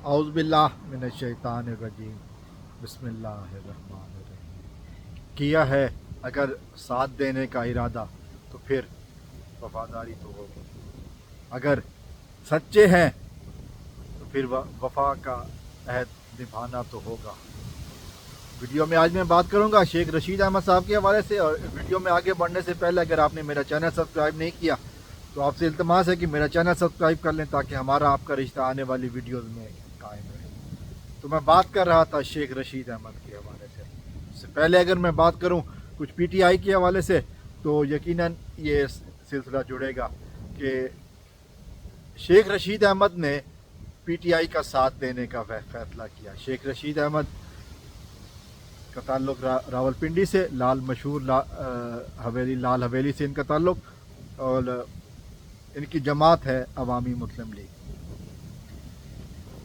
औज़ु बिल्लाह मिनश्शैतानिर्रजीम बिस्मिल्लाहिर्रहमानिर्रहीम। किया है अगर साथ देने का इरादा तो फिर वफादारी तो होगी। अगर सच्चे हैं तो फिर वफा का अहद निभाना तो होगा। वीडियो में आज मैं बात करूंगा शेख रशीद अहमद साहब के हवाले से। और वीडियो में आगे बढ़ने से पहले अगर आपने मेरा चैनल सब्सक्राइब नहीं किया तो आपसे इल्तमास है कि मेरा चैनल सब्सक्राइब कर लें ताकि हमारा आपका रिश्ता आने वाली वीडियोज़ में कायम रहे। तो मैं बात कर रहा था शेख रशीद अहमद के हवाले से। इससे पहले अगर मैं बात करूं कुछ पीटीआई के हवाले से तो यकीनन ये सिलसिला जुड़ेगा कि शेख रशीद अहमद ने पीटीआई का साथ देने का फैसला किया। शेख रशीद अहमद का ताल्लुक रावलपिंडी से लाल हवेली से इनका ताल्लुक, और इनकी जमात है अवामी मुस्लिम लीग।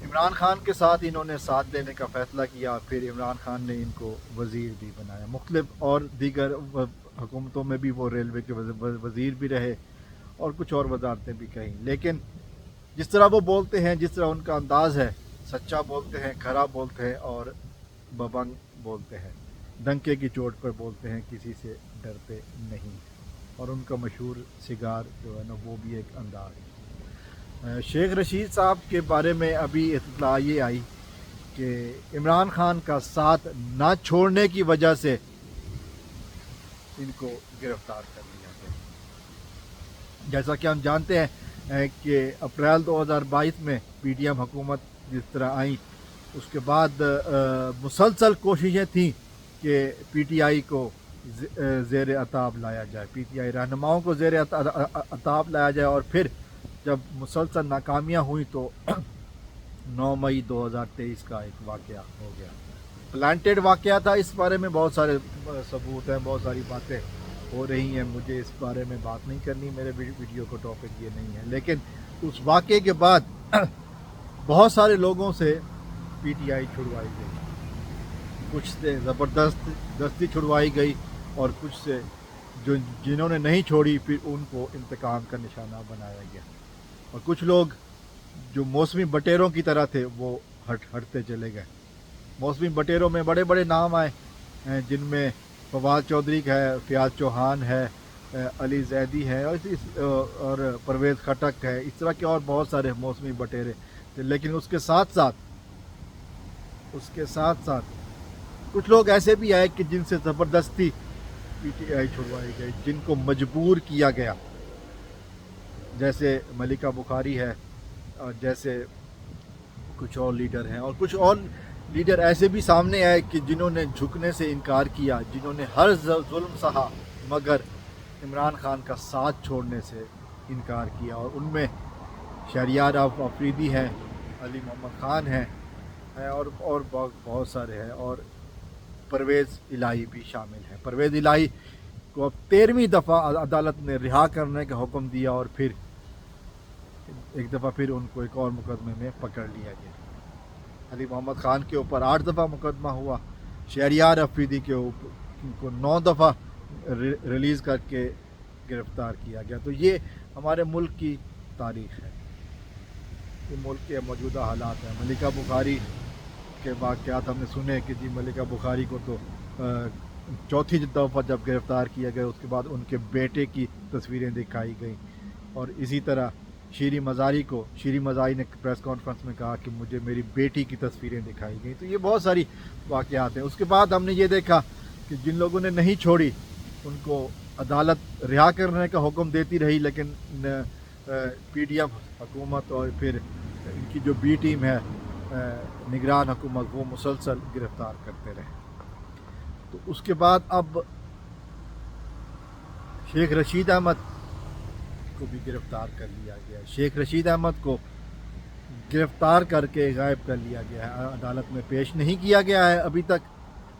इमरान खान के साथ इन्होंने साथ देने का फ़ैसला किया। फिर इमरान खान ने इनको वज़ीर भी बनाया। मुख्तलिफ और दीगर हुकूमतों में भी वो रेलवे के वज़ीर भी रहे और कुछ और वजारतें भी कहीं। लेकिन जिस तरह वो बोलते हैं, जिस तरह उनका अंदाज़ है, सच्चा बोलते हैं, खरा बोलते हैं और बबंग बोलते हैं, डंके की चोट पर बोलते हैं, किसी से डरते नहीं। और उनका मशहूर सिगार जो है ना, वो भी एक अंदाज़ है। शेख रशीद साहब के बारे में अभी इत्तला ये आई कि इमरान खान का साथ ना छोड़ने की वजह से इनको गिरफ्तार कर लिया गया। जैसा कि हम जानते हैं कि अप्रैल 2022 में पीडीएम हुकूमत जिस तरह आई, उसके बाद मुसलसल कोशिशें थीं कि पीटीआई को ज़ेर अताब लाया जाए, पीटीआई रहनुमाओं को ज़ेर अताब लाया जाए। और फिर जब मुसलसल नाकामियाँ हुई तो 9 मई 2023 का एक वाक़या हो गया। प्लांटेड वाक़या था। इस बारे में बहुत सारे सबूत हैं, बहुत सारी बातें हो रही हैं। मुझे इस बारे में बात नहीं करनी, मेरे वीडियो का टॉपिक ये नहीं है। लेकिन उस वाक़े के बाद बहुत सारे लोगों से पीटीआई छुड़वाई गई, कुछ से ज़बरदस्ती छुड़वाई गई और कुछ से जिन्होंने नहीं छोड़ी फिर उनको इंतकाम का निशाना बनाया गया। और कुछ लोग जो मौसमी बटेरों की तरह थे वो हटते चले गए। मौसमी बटेरों में बड़े बड़े नाम आए, जिनमें फवाद चौधरी है, फ़याज़ चौहान है, अली जैदी है और परवेज़ खटक है। इस तरह के और बहुत सारे मौसमी बटेरे थे। लेकिन उसके साथ साथ कुछ लोग ऐसे भी आए कि जिनसे ज़बरदस्ती पीटीआई छुड़वाई गई, जिनको मजबूर किया गया, जैसे मलिका बुखारी है और जैसे कुछ और लीडर हैं। और कुछ और लीडर ऐसे भी सामने आए कि जिन्होंने झुकने से इनकार किया, जिन्होंने हर जुल्म सहा मगर इमरान खान का साथ छोड़ने से इनकार किया। और उनमें शहरियार अफरीदी हैं, अली मोहम्मद ख़ान हैं और बहुत सारे हैं। और परवेज़ इलाही भी शामिल है। परवेज़ इलाही को अब 13वीं दफ़ा अदालत ने रिहा करने का हुक्म दिया और फिर एक दफ़ा फिर उनको एक और मुकदमे में पकड़ लिया गया। अली मोहम्मद ख़ान के ऊपर 8 दफ़ा मुकदमा हुआ। शहरियार अफरीदी के ऊपर को 9 दफ़ा रिलीज़ करके गिरफ़्तार किया गया। तो ये हमारे मुल्क की तारीख़ है, ये मुल्क के मौजूदा हालात हैं। मलिका बुखारी के वाक़यात हमने सुने कि जी मलिका बुखारी को तो चौथी दफ़ा जब गिरफ़्तार किया गया उसके बाद उनके बेटे की तस्वीरें दिखाई गई। और इसी तरह शीरी मज़ारी ने प्रेस कॉन्फ्रेंस में कहा कि मुझे मेरी बेटी की तस्वीरें दिखाई गई। तो ये बहुत सारी वाक़यात हैं। उसके बाद हमने ये देखा कि जिन लोगों ने नहीं छोड़ी उनको अदालत रिहा करने का हुक्म देती रही, लेकिन पीडीएम हुकूमत और फिर इनकी जो बी टीम है निगरान हुकूमत, वो मुसलसल गिरफ़्तार करते रहे। तो उसके बाद अब शेख रशीद अहमद को भी गिरफ़्तार कर लिया गया। शेख रशीद अहमद को गिरफ़्तार करके गायब कर लिया गया है, अदालत में पेश नहीं किया गया है अभी तक।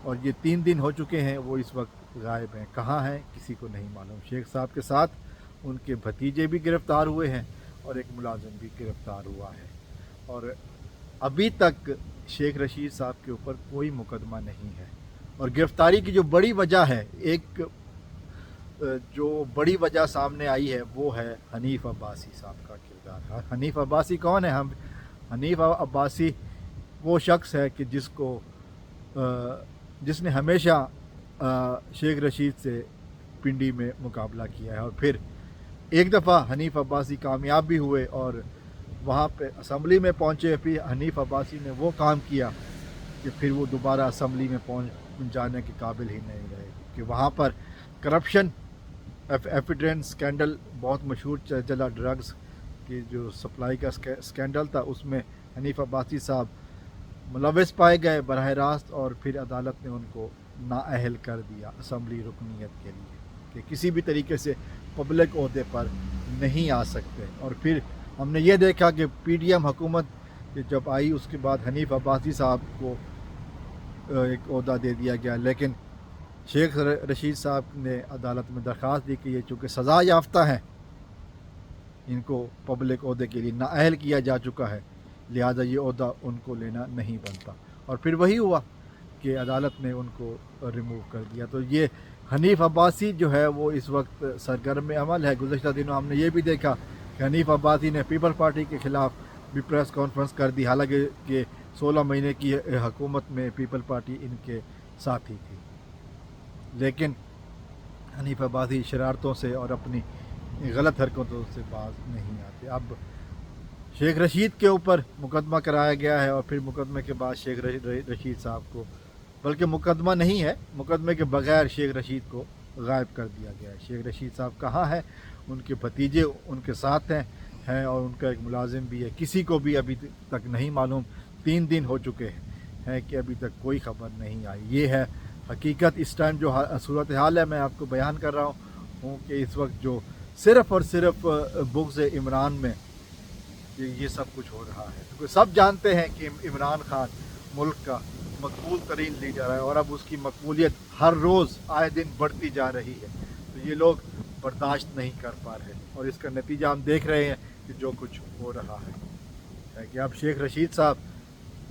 और ये 3 दिन हो चुके हैं, वो इस वक्त गायब हैं। कहाँ हैं किसी को नहीं मालूम। शेख साहब के साथ उनके भतीजे भी गिरफ़्तार हुए हैं और एक मुलाजिम भी गिरफ़्तार हुआ है। और अभी तक शेख रशीद साहब के ऊपर कोई मुकदमा नहीं है। और गिरफ़्तारी की जो बड़ी वजह है, एक जो बड़ी वजह सामने आई है वो है हनीफ अब्बासी साहब का किरदार। हनीफ अब्बासी कौन है? हनीफ अब्बासी وہ شخص ہے کہ جس نے ہمیشہ شیخ رشید سے پنڈی میں مقابلہ کیا ہے، اور پھر ایک دفعہ حنیف عباسی کامیاب بھی ہوئے اور وہاں پہ اسمبلی میں پہنچے، پھر حنیف عباسی نے وہ کام کیا کہ پھر وہ دوبارہ اسمبلی میں پہنچ جانے کے قابل ہی نہیں رہے، کہ وہاں پر کرپشن ایفیڈینس اسکینڈل بہت مشہور چلا، ڈرگز کی جو سپلائی کا اسکینڈل تھا، اس میں حنیف عباسی صاحب ملوث پائے گئے براہ راست، اور پھر عدالت نے ان کو نااہل کر دیا اسمبلی رکنیت کے لیے، کہ کسی بھی طریقے سے پبلک عہدے پر نہیں آ سکتے۔ اور پھر ہم نے یہ دیکھا کہ پی ڈی ایم حکومت جب آئی اس کے بعد حنیف عباسی صاحب کو ایک عہدہ دے دیا گیا، لیکن شیخ رشید صاحب نے عدالت میں درخواست دی کہ یہ چونکہ سزا یافتہ ہیں، ان کو پبلک عہدے کے لیے نااہل کیا جا چکا ہے، لہذا یہ عہدہ ان کو لینا نہیں بنتا، اور پھر وہی ہوا کہ عدالت نے ان کو ریموو کر دیا۔ تو یہ حنیف عباسی جو ہے وہ اس وقت سرگرم عمل ہے۔ گزشتہ دنوں ہم نے یہ بھی دیکھا کہ حنیف عباسی نے پیپل پارٹی کے خلاف بھی پریس کانفرنس کر دی، حالانکہ کہ 16 مہینے کی حکومت میں پیپل پارٹی ان کے ساتھ ہی تھی، لیکن حنیف عباسی شرارتوں سے اور اپنی غلط حرکتوں سے باز نہیں آتے۔ اب شیخ رشید کے اوپر مقدمہ کرایا گیا ہے، اور پھر مقدمے کے بعد شیخ رشید صاحب کو، بلکہ مقدمہ نہیں ہے، مقدمے کے بغیر شیخ رشید کو غائب کر دیا گیا ہے۔ شیخ رشید صاحب کہاں ہے؟ ان کے بھتیجے ان کے ساتھ ہیں اور ان کا ایک ملازم بھی ہے، کسی کو بھی ابھی تک نہیں معلوم، 3 دن ہو چکے ہیں کہ ابھی تک کوئی خبر نہیں آئی۔ یہ ہے حقیقت، اس ٹائم جو صورتحال ہے میں آپ کو بیان کر رہا ہوں کہ اس وقت جو صرف اور صرف بغض عمران میں یہ سب کچھ ہو رہا ہے، کیونکہ سب جانتے ہیں کہ عمران خان ملک کا مقبول ترین لیڈر ہے، اور اب اس کی مقبولیت ہر روز آئے دن بڑھتی جا رہی ہے، تو یہ لوگ برداشت نہیں کر پا رہے، اور اس کا نتیجہ ہم دیکھ رہے ہیں کہ جو کچھ ہو رہا ہے کہ اب شیخ رشید صاحب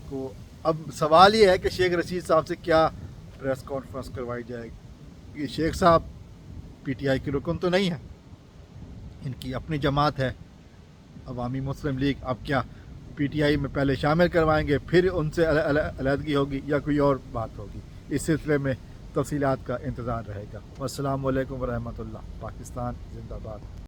کو، اب سوال یہ ہے کہ شیخ رشید صاحب سے کیا پریس کانفرنس کروائی جائے گی۔ یہ شیخ صاحب پی ٹی آئی کی رکن تو نہیں ہے، ان کی اپنی جماعت ہے عوامی مسلم لیگ، اب کیا پی ٹی آئی میں پہلے شامل کروائیں گے پھر ان سے علیحدگی ہوگی یا کوئی اور بات ہوگی؟ اس سلسلے میں تفصیلات کا انتظار رہے گا۔ والسلام علیکم ورحمۃ اللہ۔ پاکستان زندہ باد۔